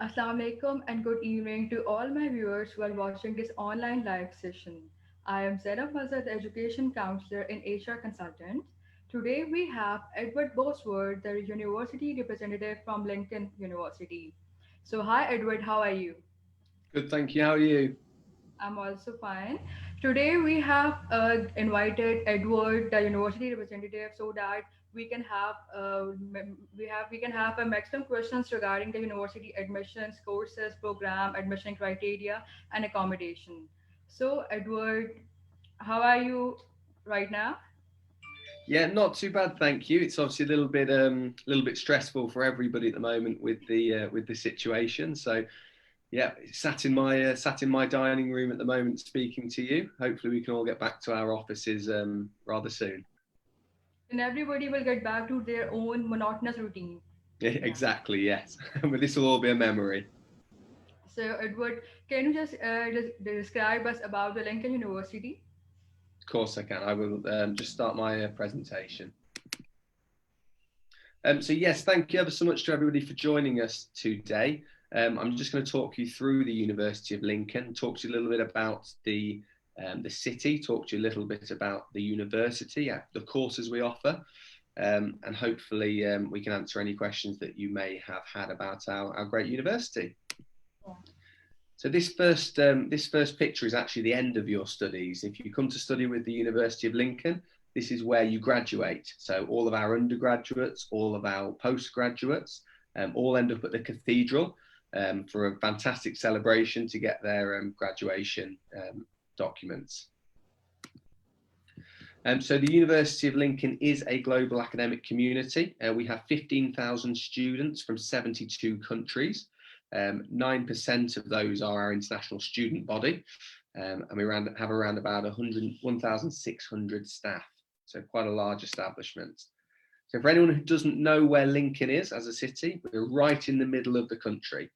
Assalamu alaikum and good evening to all my viewers who are watching this online live session. I am Zainab Mazad, Education Counselor and HR Consultant. Today we have Edward Bosworth, the University representative from Lincoln University. So, hi Edward, how are you? Good, thank you. How are you? I'm also fine. Today we have invited Edward, the university representative, so that we can have a maximum questions regarding the university admissions, courses, program, admission criteria, and accommodation. So, Edward, how are you right now? Yeah, not too bad, thank you. It's obviously a little bit stressful for everybody at the moment with the situation. So yeah, sat in my dining room at the moment, speaking to you. Hopefully, we can all get back to our offices rather soon. And everybody will get back to their own monotonous routine. Yeah, Yeah. exactly. Yes, but this will all be a memory. So, Edward, can you just describe us about the Lincoln University? Of course, I can. I will just start my presentation. So yes, thank you ever so much to everybody for joining us today. I'm just going to talk you through the University of Lincoln, talk to you a little bit about the city, talk to you a little bit about the university, the courses we offer, and hopefully we can answer any questions that you may have had about our great university. So this first picture is actually the end of your studies. If you come to study with the University of Lincoln, this is where you graduate. So all of our undergraduates, all of our postgraduates, all end up at the cathedral for a fantastic celebration to get their graduation documents. So the University of Lincoln is a global academic community. We have 15,000 students from 72 countries. 9% of those are our international student body, and we have around about 1,600 staff, so quite a large establishment. So for anyone who doesn't know where Lincoln is as a city, we're right in the middle of the country.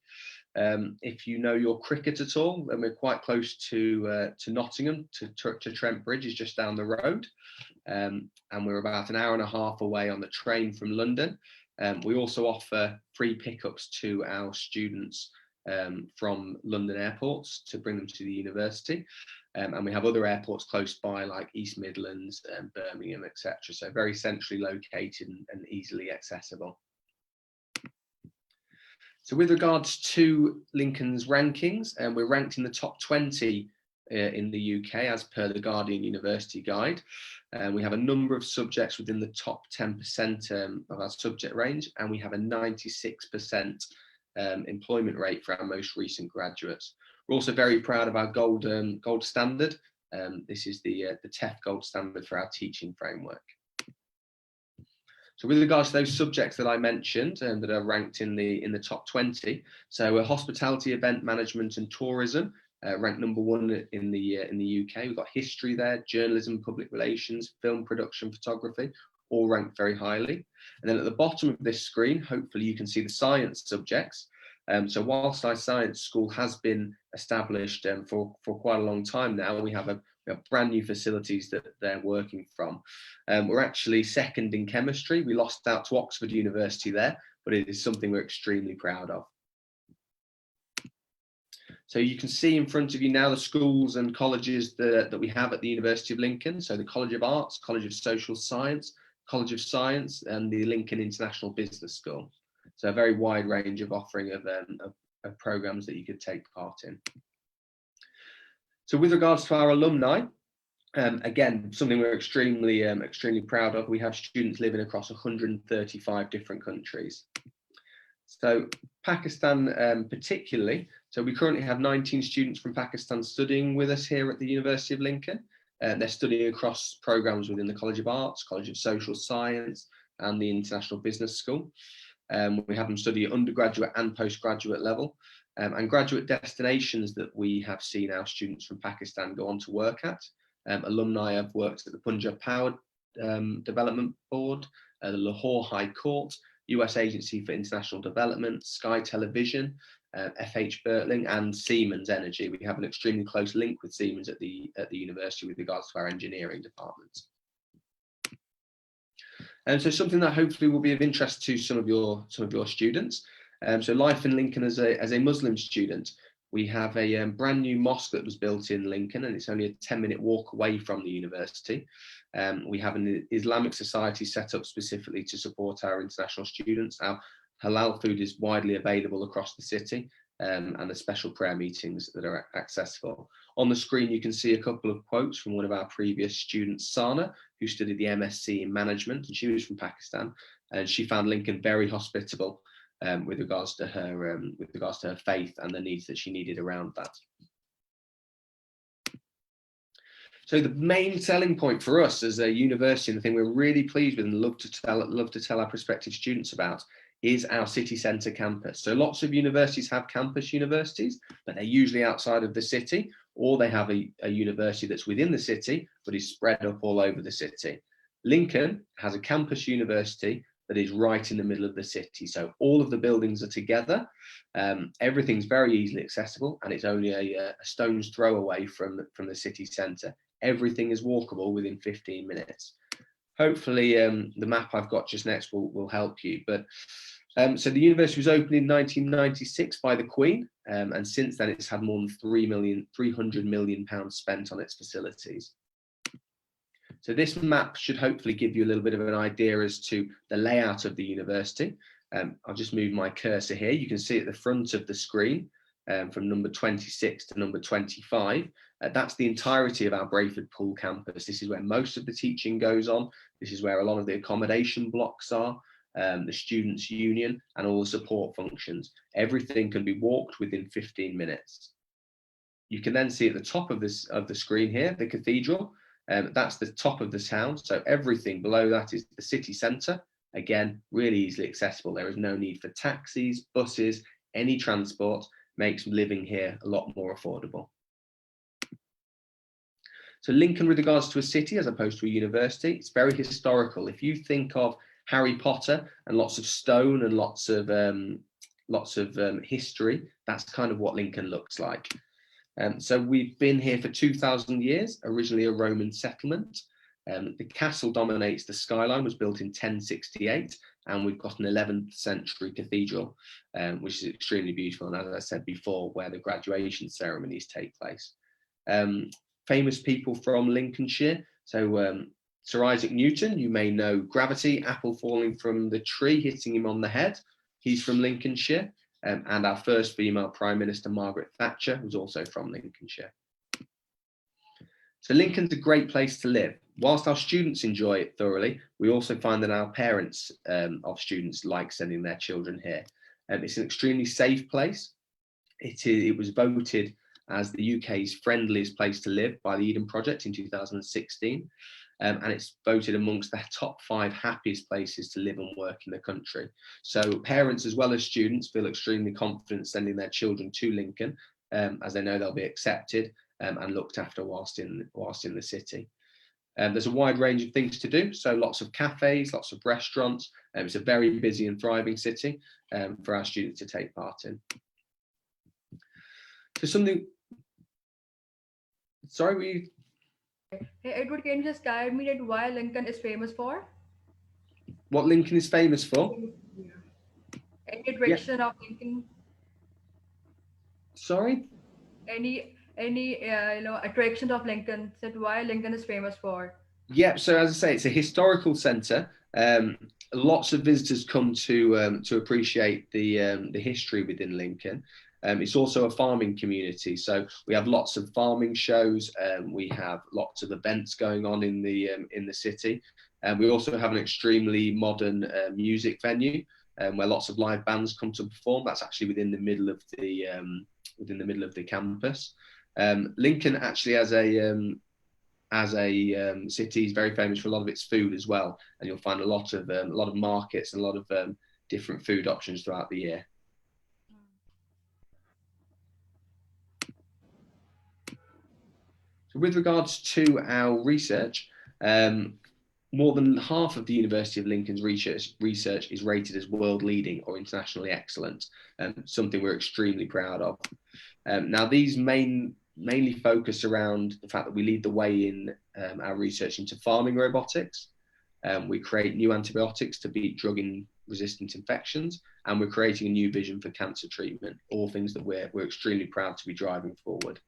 If you know your cricket at all, then we're quite close to Nottingham, to Trent Bridge is just down the road, and we're about an hour and a half away on the train from London. We also offer free pickups to our students from London airports to bring them to the university. And we have other airports close by like East Midlands, Birmingham, etc. So very centrally located and easily accessible. So with regards to Lincoln's rankings, we're ranked in the top 20 in the UK as per the Guardian University Guide. We have a number of subjects within the top 10% of our subject range, and we have a 96% employment rate for our most recent graduates. We're also very proud of our gold standard. This is the TEF gold standard for our teaching framework. So with regards to those subjects that I mentioned that are ranked in the top 20, so hospitality, event management and tourism, ranked number 1 in the UK. We've got history there, journalism, public relations, film production, photography, all ranked very highly. And then at the bottom of this screen, hopefully you can see the science subjects. So whilst our science school has been established for quite a long time now, we have brand new facilities that they're working from. We're actually second in chemistry. We lost out to Oxford University there, but it is something we're extremely proud of. So you can see in front of you now the schools and colleges that we have at the University of Lincoln. So the College of Arts, College of Social Science, College of Science, and the Lincoln International Business School. So a very wide range of offering of programs that you could take part in. So with regards to our alumni, again, something we're extremely proud of. We have students living across 135 different countries. So Pakistan particularly, so we currently have 19 students from Pakistan studying with us here at the University of Lincoln. They're studying across programs within the College of Arts, College of Social Science, and the International Business School. We have them study at undergraduate and postgraduate level. And graduate destinations that we have seen our students from Pakistan go on to work at. Alumni have worked at the Punjab Power Development Board, the Lahore High Court, US Agency for International Development, Sky Television, FH Bertling, and Siemens Energy. We have an extremely close link with Siemens at the university with regards to our engineering department. And so something that hopefully will be of interest to some of your students. So life in Lincoln as a Muslim student. We have a brand new mosque that was built in Lincoln, and it's only a 10-minute walk away from the university. We have an Islamic society set up specifically to support our international students. Our halal food is widely available across the city, and there's special prayer meetings that are accessible. On the screen, you can see a couple of quotes from one of our previous students, Sana, who studied the MSc in management, and she was from Pakistan, and she found Lincoln very hospitable with regards to her faith and the needs that she needed around that. So the main selling point for us as a university, and the thing we're really pleased with and love to tell our prospective students about, is our city centre campus. So lots of universities have campus universities, but they're usually outside of the city, or they have a university that's within the city, but is spread up all over the city. Lincoln has a campus university that is right in the middle of the city. So all of the buildings are together. Everything's very easily accessible, and it's only a stone's throw away from the city centre. Everything is walkable within 15 minutes. Hopefully the map I've got just next will help you. But so the university was opened in 1996 by the Queen, and since then it's had more than £300 million spent on its facilities. So this map should hopefully give you a little bit of an idea as to the layout of the university. I'll just move my cursor here. You can see at the front of the screen from number 26 to number 25. That's the entirety of our Brayford Pool campus. This is where most of the teaching goes on. This is where a lot of the accommodation blocks are, the students' union, and all the support functions. Everything can be walked within 15 minutes. You can then see at the top of the screen here, the cathedral. That's the top of the town. So everything below that is the city centre. Again, really easily accessible. There is no need for taxis, buses, any transport. Makes living here a lot more affordable. So Lincoln, with regards to a city as opposed to a university, it's very historical. If you think of Harry Potter and lots of stone and lots of history, that's kind of what Lincoln looks like. So we've been here for 2,000 years, originally a Roman settlement. The castle dominates the skyline, was built in 1068, and we've got an 11th century cathedral, which is extremely beautiful, and as I said before, where the graduation ceremonies take place. Famous people from Lincolnshire, so Sir Isaac Newton, you may know gravity, apple falling from the tree, hitting him on the head. He's from Lincolnshire. And our first female Prime Minister, Margaret Thatcher, was also from Lincolnshire. So Lincoln's a great place to live. Whilst our students enjoy it thoroughly, we also find that our parents of students like sending their children here. It's an extremely safe place. It was voted as the UK's friendliest place to live by the Eden Project in 2016. And it's voted amongst the top 5 happiest places to live and work in the country. So parents as well as students feel extremely confident sending their children to Lincoln, as they know they'll be accepted and looked after whilst in the city. There's a wide range of things to do, so lots of cafes, lots of restaurants. It's a very busy and thriving city for our students to take part in. So something, sorry, Hey Edward, can you just guide me that why Lincoln is famous for? what Lincoln is famous for? Any Yeah, attraction of Lincoln? sorry? Any attractions of Lincoln? That why Lincoln is famous for? Yeah, so as I say, it's a historical centre. Lots of visitors come to appreciate the history within Lincoln. It's also a farming community, so we have lots of farming shows. We have lots of events going on in the city, and we also have an extremely modern music venue where lots of live bands come to perform. That's actually within the middle of the campus. Lincoln actually as a city is very famous for a lot of its food as well, and you'll find a lot of markets and a lot of different food options throughout the year. So with regards to our research, more than half of the University of Lincoln's research is rated as world leading or internationally excellent, something we're extremely proud of. Now these mainly focus around the fact that we lead the way in our research into farming robotics. We create new antibiotics to beat drug resistant infections, and we're creating a new vision for cancer treatment, all things that we're extremely proud to be driving forward.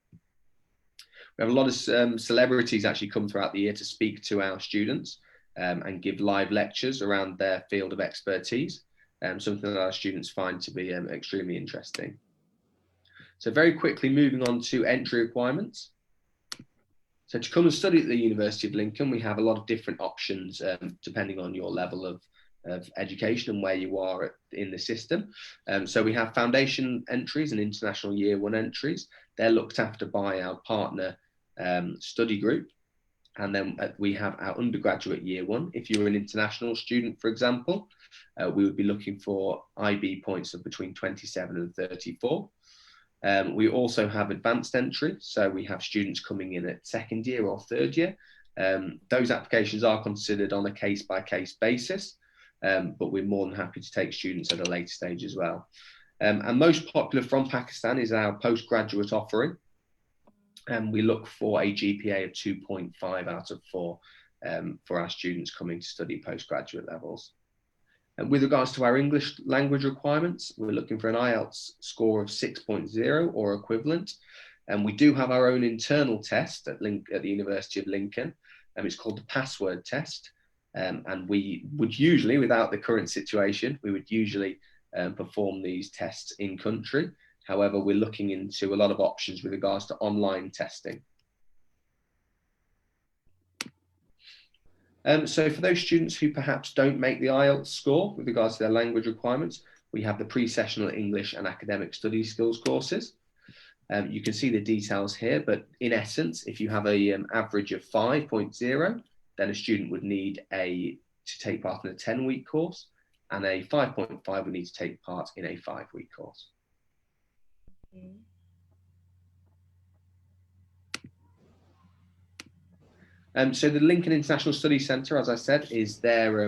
We have a lot of celebrities actually come throughout the year to speak to our students and give live lectures around their field of expertise, something that our students find to be extremely interesting. So very quickly moving on to entry requirements. So to come and study at the University of Lincoln, we have a lot of different options depending on your level of education and where you are in the system. So we have foundation entries and international year one entries. They're looked after by our partner study group. And then we have our undergraduate year one. If you're an international student, for example, we would be looking for IB points of between 27 and 34. We also have advanced entry. So we have students coming in at second year or third year. Those applications are considered on a case-by-case basis, but we're more than happy to take students at a later stage as well. And most popular from Pakistan is our postgraduate offering. And we look for a GPA of 2.5 out of 4 for our students coming to study postgraduate levels. And with regards to our English language requirements, we're looking for an IELTS score of 6.0 or equivalent. And we do have our own internal test at the University of Lincoln. It's called the password test. And we would usually, without the current situation, we would usually perform these tests in country. However, we're looking into a lot of options with regards to online testing. So for those students who perhaps don't make the IELTS score with regards to their language requirements, we have the pre-sessional English and academic study skills courses. You can see the details here, but in essence, if you have an average of 5.0, then a student would need to take part in a 10-week course, and a 5.5 would need to take part in a 5-week course. So the Lincoln International Study Centre, as I said, is there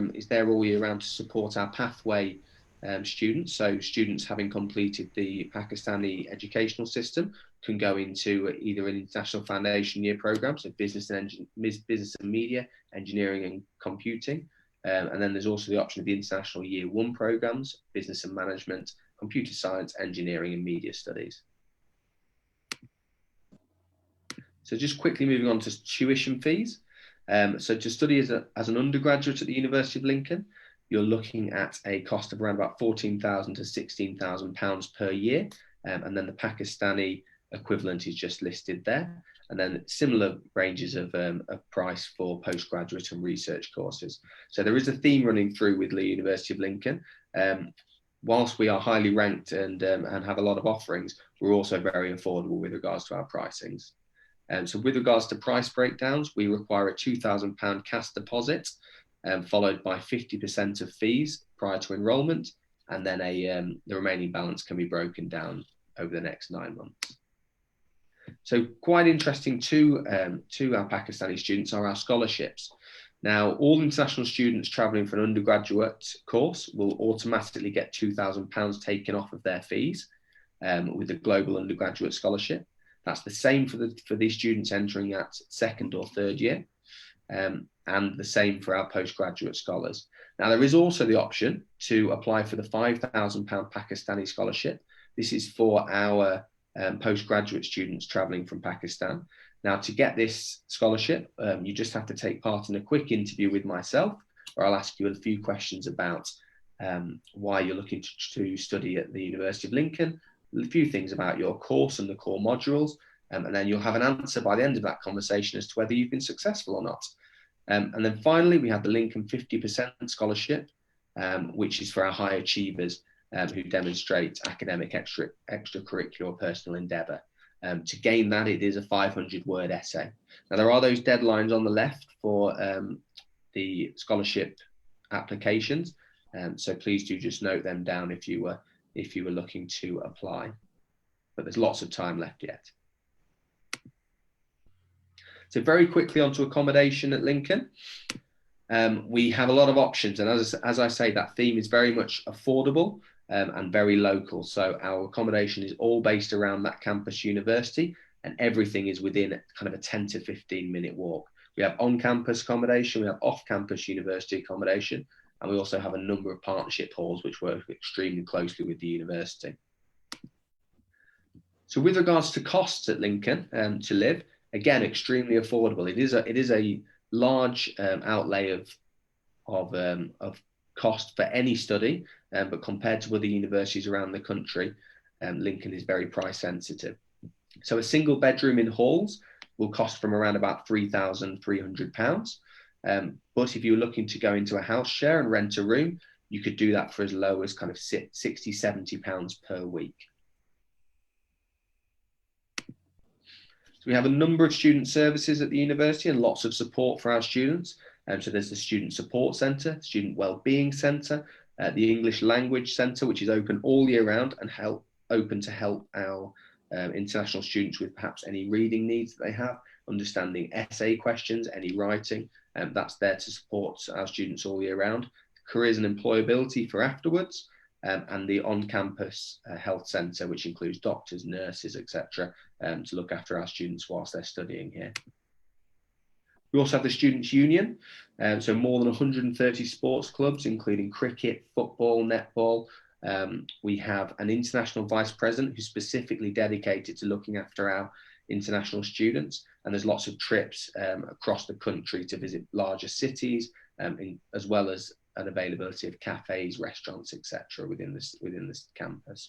all year round to support our pathway students. So students having completed the Pakistani educational system can go into either an international foundation year program, so business and media, engineering and computing. And then there's also the option of the international year one programs, business and management, computer science, engineering and media studies. So just quickly moving on to tuition fees. So to study as an undergraduate at the University of Lincoln, you're looking at a cost of around about £14,000 to £16,000 per year. And then the Pakistani equivalent is just listed there. And then similar ranges of price for postgraduate and research courses. So there is a theme running through with the University of Lincoln. Whilst we are highly ranked and have a lot of offerings, we're also very affordable with regards to our pricings. So with regards to price breakdowns, we require a £2,000 cash deposit, followed by 50% of fees prior to enrolment, and then the remaining balance can be broken down over the next 9 months. So quite interesting to our Pakistani students are our scholarships. Now, all international students travelling for an undergraduate course will automatically get £2,000 taken off of their fees with the Global Undergraduate Scholarship. That's the same for these students entering at second or third year, and the same for our postgraduate scholars. Now, there is also the option to apply for the £5,000 Pakistani scholarship. This is for our postgraduate students travelling from Pakistan. Now, to get this scholarship, you just have to take part in a quick interview with myself, where I'll ask you a few questions about why you're looking to study at the University of Lincoln, a few things about your course and the core modules, and then you'll have an answer by the end of that conversation as to whether you've been successful or not. And then finally, we have the Lincoln 50% scholarship, which is for our high achievers who demonstrate academic extracurricular or personal endeavour. To gain that, it is a 500-word essay. Now, there are those deadlines on the left for the scholarship applications, so please do just note them down if you were looking to apply. But there's lots of time left yet. So very quickly onto accommodation at Lincoln. We have a lot of options, and as I say, that theme is very much affordable and very local. So our accommodation is all based around that campus university, and everything is within kind of a 10 to 15 minute walk. We have on-campus accommodation, we have off-campus university accommodation, And we also have a number of partnership halls which work extremely closely with the university. So with regards to costs at Lincoln to live, again, extremely affordable. It is a large outlay of cost for any study, but compared to other universities around the country, Lincoln is very price sensitive. So a single bedroom in halls will cost from around about £3,300. But if you're looking to go into a house share and rent a room, you could do that for as low as kind of £60, £70 per week. So we have a number of student services at the university and lots of support for our students. So there's the Student Support Centre, Student Wellbeing Centre, the English Language Centre, which is open all year round and open to help our international students with perhaps any reading needs that they have, understanding essay questions, any writing. That's there to support our students all year round. Careers and employability for afterwards, and the on-campus health centre, which includes doctors, nurses, etc., to look after our students whilst they're studying here. We also have the Students' Union, so more than 130 sports clubs, including cricket, football, netball. We have an international vice president who's specifically dedicated to looking after our international students, and there's lots of trips across the country to visit larger cities, as well as an availability of cafes, restaurants, etc. within this campus.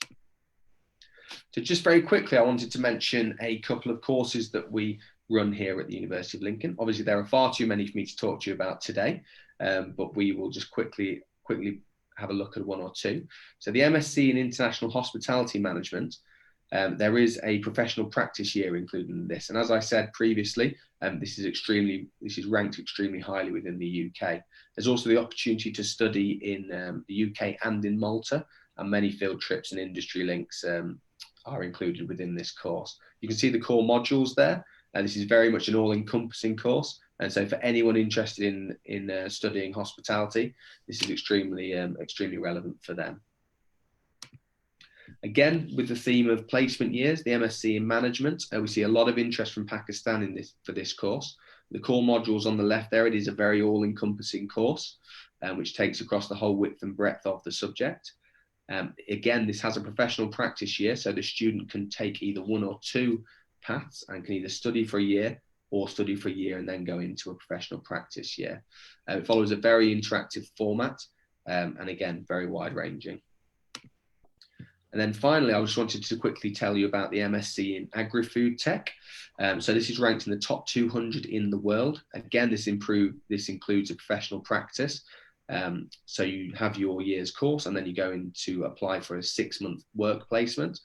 So just very quickly, I wanted to mention a couple of courses that we run here at the University of Lincoln. Obviously, there are far too many for me to talk to you about today, but we will just quickly have a look at one or two. So the MSc in International Hospitality Management, there is a professional practice year included in this. And as I said previously, this is ranked extremely highly within the UK. There's also the opportunity to study in the UK and in Malta, and many field trips and industry links are included within this course. You can see the core modules there. This is very much an all-encompassing course. And so for anyone interested in studying hospitality, this is extremely relevant for them. Again, with the theme of placement years, the MSc in Management, we see a lot of interest from Pakistan for this course. The core modules on the left there, it is a very all-encompassing course, which takes across the whole width and breadth of the subject. Again, this has a professional practice year, so the student can take either one or two paths and can either study for a year or study for a year and then go into a professional practice year. It follows a very interactive format, and again, very wide-ranging. And then finally, I just wanted to quickly tell you about the MSc in Agri-Food Tech. So this is ranked in the top 200 in the world. Again, this includes a professional practice. So you have your year's course and then you go in to apply for a 6-month work placement.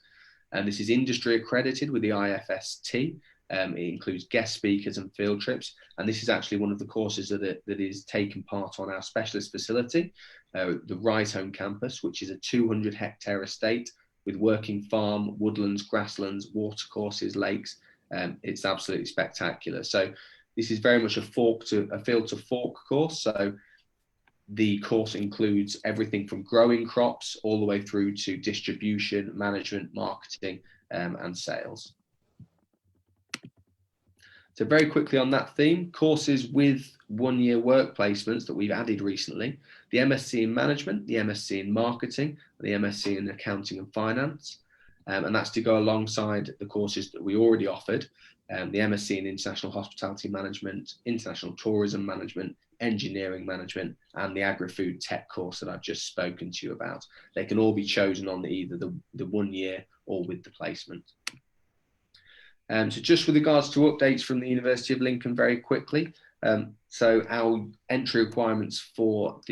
And this is industry accredited with the IFST. It includes guest speakers and field trips. And this is actually one of the courses that is taken part on our specialist facility, the Rise Home campus, which is a 200-hectare estate with working farm, woodlands, grasslands, watercourses, lakes. It's absolutely spectacular. So this is very much a field to fork course. So the course includes everything from growing crops all the way through to distribution, management, marketing, and sales. So very quickly on that theme, courses with 1-year work placements that we've added recently: the MSc in Management, the MSc in Marketing, the MSc in Accounting and Finance. And that's to go alongside the courses that we already offered, the MSc in International Hospitality Management, International Tourism Management, Engineering Management, and the Agri-Food Tech course that I've just spoken to you about. They can all be chosen on either the 1 year or with the placement. So just with regards to updates from the University of Lincoln very quickly. So our entry requirements for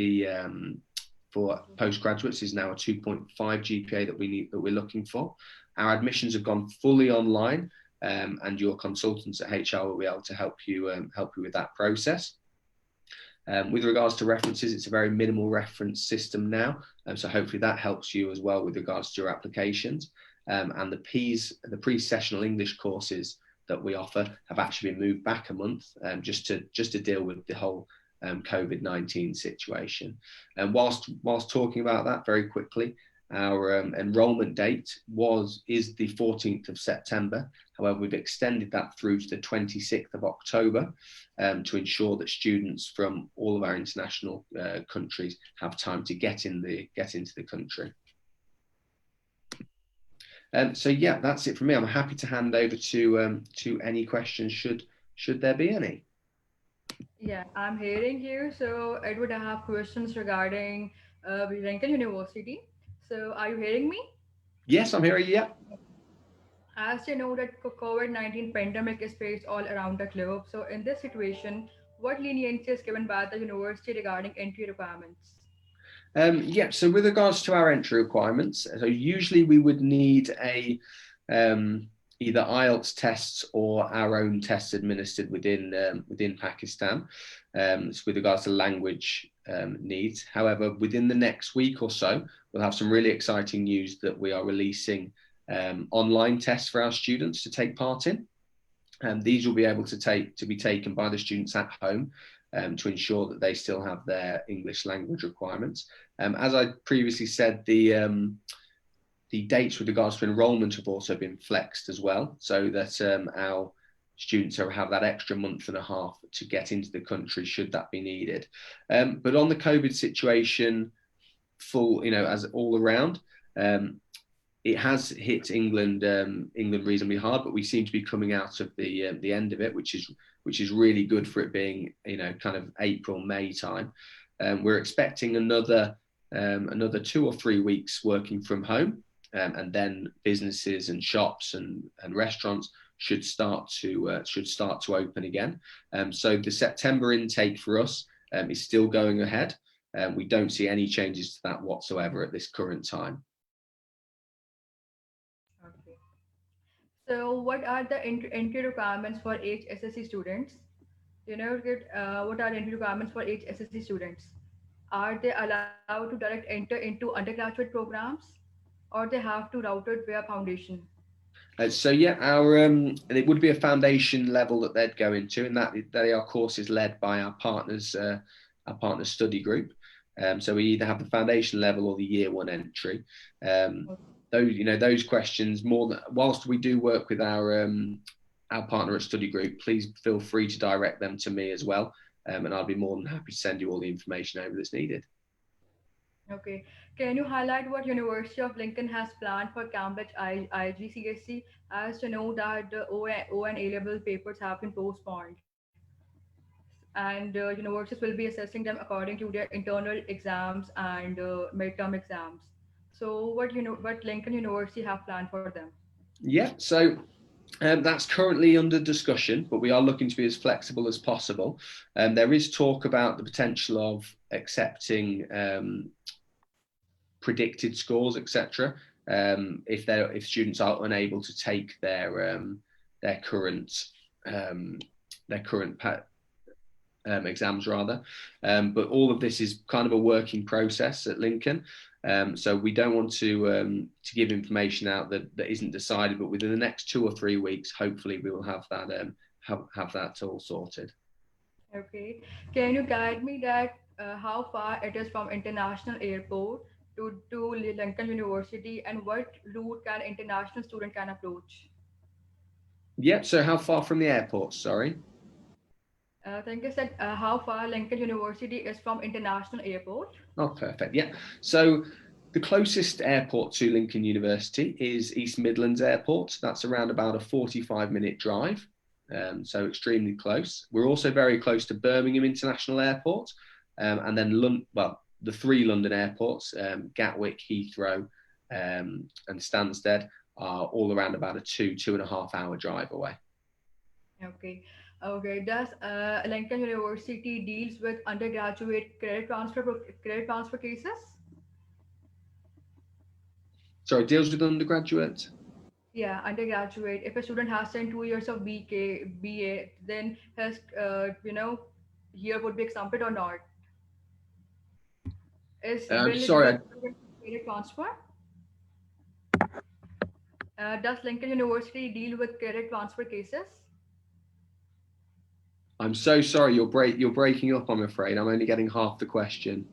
postgraduates is now a 2.5 GPA that we're looking for. Our admissions have gone fully online, and your consultants at HR will be able to help you with that process. With regards to references, it's a very minimal reference system now, so hopefully that helps you as well with regards to your applications. And the pre-sessional English courses that we offer have actually been moved back a month, just to deal with the whole COVID-19 situation. And whilst talking about that very quickly, our enrolment date is the 14th of September. However, we've extended that through to the 26th of October to ensure that students from all of our international countries have time to get into the country. So yeah, that's it from me. I'm happy to hand over to any questions should there be any. Yeah, I'm hearing you. So Edward, I have questions regarding Lincoln University. So are you hearing me? Yes, I'm hearing you. Yeah. As you know that COVID-19 pandemic is faced all around the globe. So in this situation, what leniency is given by the university regarding entry requirements? Yeah, so with regards to our entry requirements, so usually we would need um, either IELTS tests or our own tests administered within Pakistan. So with regards to language needs. However, within the next week or so, we'll have some really exciting news that we are releasing online tests for our students to take part in. And these will be able to be taken by the students at home to ensure that they still have their English language requirements. As I previously said, the dates with regards to enrolment have also been flexed as well, so that our students have that extra month and a half to get into the country should that be needed. But on the COVID situation, as all around, it has hit England reasonably hard, but we seem to be coming out of the end of it, which is really good for it being kind of April, May time. We're expecting another 2 or 3 weeks working from home, and then businesses and shops and restaurants should start to open again. So the September intake for us is still going ahead. We don't see any changes to that whatsoever at this current time. Okay. So what are the entry requirements for HSSC students? What are the entry requirements for HSSC students? Are they allowed to direct enter into undergraduate programs, or they have to route it via foundation? So yeah, it would be a foundation level that they'd go into, and that they are courses led by our partners study group. So we either have the foundation level or the year one entry. Those questions whilst we do work with our partner at study group, please feel free to direct them to me as well, and I'll be more than happy to send you all the information over that's needed. Okay. Can you highlight what University of Lincoln has planned for Cambridge IGCSE, as to know that the O and A level papers have been postponed, and universities will be assessing them according to their internal exams and midterm exams. So what Lincoln University have planned for them? Yeah, so that's currently under discussion, but we are looking to be as flexible as possible. There is talk about the potential of accepting predicted scores, etc. If students are unable to take their current exams rather. But all of this is kind of a working process at Lincoln. So we don't want to give information out that isn't decided, but within the next 2 or 3 weeks, hopefully we will have that have that all sorted. Okay. Can you guide me that how far it is from international airport to Lincoln University, and what route can international student can approach? Yep. So how far from the airport? Sorry. Thank you. Said how far Lincoln University is from international airport. Oh, perfect. Yeah. So the closest airport to Lincoln University is East Midlands Airport. That's around about a 45-minute drive. So extremely close. We're also very close to Birmingham International Airport, and then the 3 London airports, Gatwick, Heathrow, and Stansted, are all around about a 2.5 hour drive away. Okay. Okay. Does Lincoln University deals with undergraduate credit transfer cases? Sorry, deals with undergraduate? Yeah, undergraduate. If a student has done 2 years of BA, then his year would be exempted or not? Is eligible Sorry, for credit transfer? Does Lincoln University deal with credit transfer cases? I'm so sorry. You're breaking up. I'm afraid I'm only getting half the question.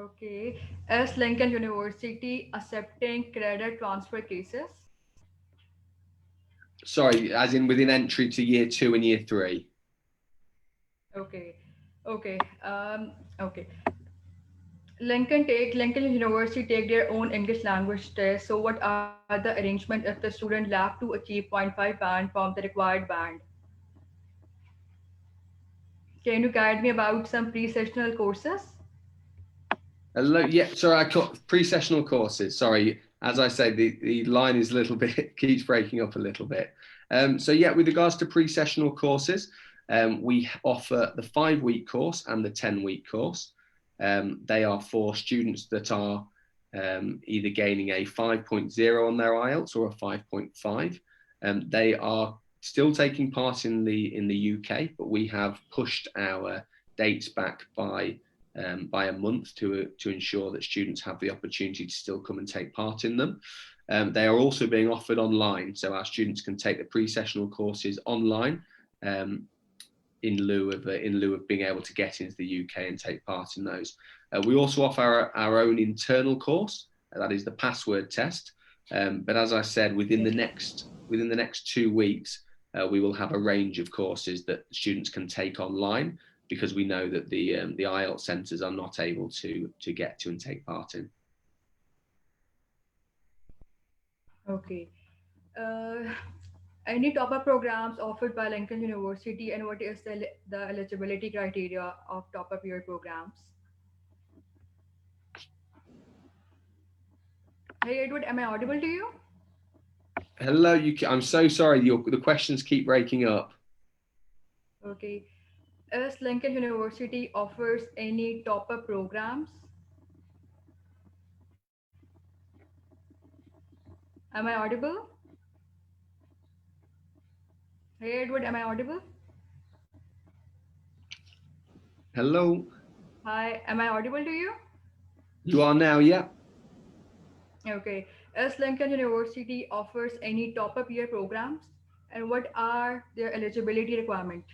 Okay. Is Lincoln University accepting credit transfer cases? Sorry, as in within entry to year two and year three. Okay. Okay. Okay. Lincoln University take their own English language test. So what are the arrangements if the student lack to achieve zero point 0.5 band from the required band? Can you guide me about some pre-sessional courses? Hello, yeah, sorry, I got pre-sessional courses. Sorry, as I say, the line is a little bit, keeps breaking up a little bit. So yeah, with regards to pre-sessional courses, we offer the 5-week course and the 10-week course. They are for students that are either gaining a 5.0 on their IELTS or a 5.5. They are still taking part in the UK, but we have pushed our dates back by a month to ensure that students have the opportunity to still come and take part in them. They are also being offered online, so our students can take the pre-sessional courses online in lieu of being able to get into the UK and take part in those. We also offer our own internal course, that is the password test. But as I said, within the next 2 weeks, we will have a range of courses that students can take online, because we know that the IELTS centres are not able to get to and take part in. Okay. Uh, any top-up programs offered by Lincoln University, and what is the eligibility criteria of top-up year programs? Hey Edward, am I audible to you? Hello, I'm so sorry. The questions keep breaking up. Okay. Is Lincoln University offers any top-up programs? Am I audible? Hey Edward, am I audible? Hello, Hi, am I audible to you? you are now. Yeah. Okay. Is Lincoln University offers any top-up year programs? And what are their eligibility requirement?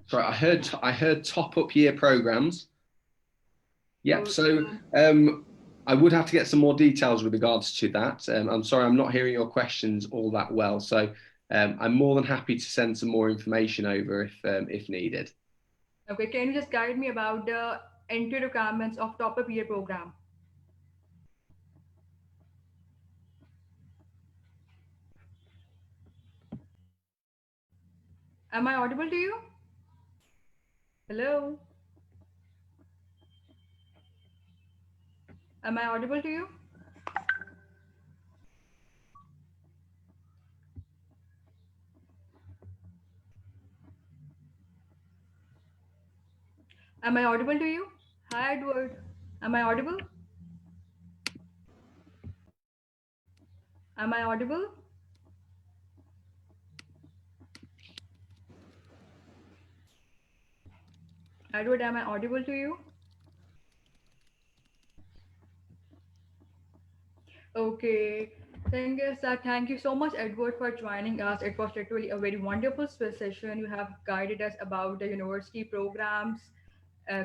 Sorry, I heard top up year programs. Yep. So, So I would have to get some more details with regards to that. I'm sorry, I'm not hearing your questions all that well. So I'm more than happy to send some more information over if needed. okay, can you just guide me about the entry requirements of top-up year program? Am I audible to you? Hello? Am I audible to you? Am I audible to you? Hi, Edward. Am I audible? Am I audible? Edward, am I audible to you? Okay. Thing is that thank you so much, Edward, for joining us. It was literally a very wonderful session. You have guided us about the university programs,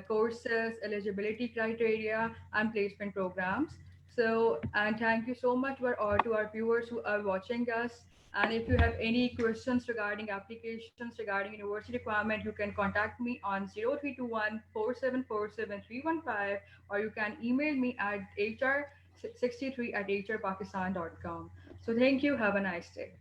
courses, eligibility criteria, and placement programs. So, and thank you so much to our viewers who are watching us. And if you have any questions regarding applications, regarding university requirement, you can contact me on 0321 4747 315, or you can email me at hr63 at hrpakistan.com. So thank you. Have a nice day.